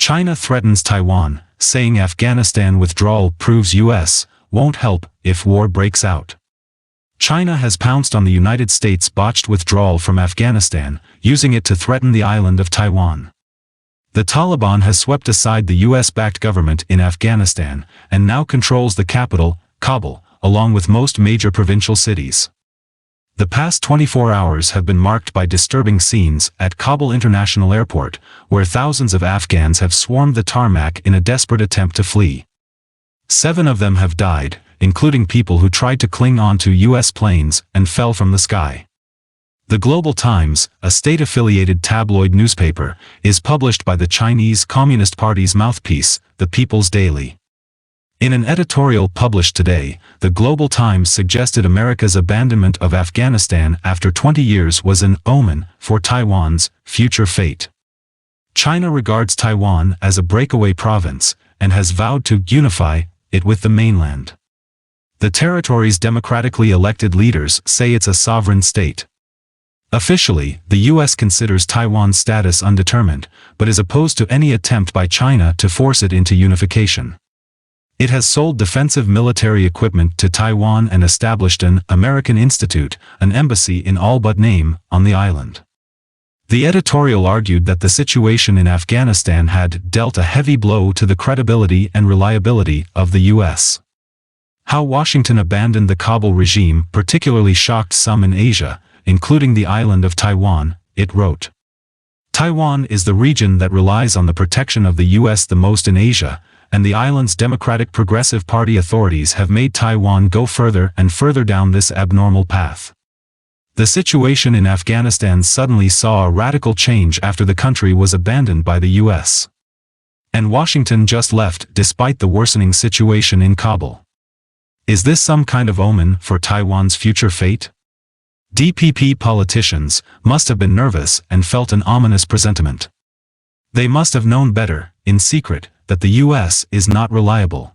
China threatens Taiwan, saying Afghanistan withdrawal proves US won't help if war breaks out. China has pounced on the United States' botched withdrawal from Afghanistan, using it to threaten the island of Taiwan. The Taliban has swept aside the US-backed government in Afghanistan, and now controls the capital, Kabul, along with most major provincial cities. The past 24 hours have been marked by disturbing scenes at Kabul International Airport, where thousands of Afghans have swarmed the tarmac in a desperate attempt to flee. 7 of them have died, including people who tried to cling on to US planes and fell from the sky. The Global Times, a state-affiliated tabloid newspaper, is published by the Chinese Communist Party's mouthpiece, the People's Daily. In an editorial published today, the Global Times suggested America's abandonment of Afghanistan after 20 years was an omen for Taiwan's future fate. China regards Taiwan as a breakaway province, and has vowed to unify it with the mainland. The territory's democratically elected leaders say it's a sovereign state. Officially, the US considers Taiwan's status undetermined, but is opposed to any attempt by China to force it into unification. It has sold defensive military equipment to Taiwan and established an American Institute, an embassy in all but name, on the island. The editorial argued that the situation in Afghanistan had dealt a heavy blow to the credibility and reliability of the US. How Washington abandoned the Kabul regime particularly shocked some in Asia, including the island of Taiwan, it wrote. Taiwan is the region that relies on the protection of the US the most in Asia, and the island's Democratic Progressive Party authorities have made Taiwan go further and further down this abnormal path. The situation in Afghanistan suddenly saw a radical change after the country was abandoned by the US. And Washington just left despite the worsening situation in Kabul. Is this some kind of omen for Taiwan's future fate? DPP politicians must have been nervous and felt an ominous presentiment. They must have known better, in secret, that the US is not reliable.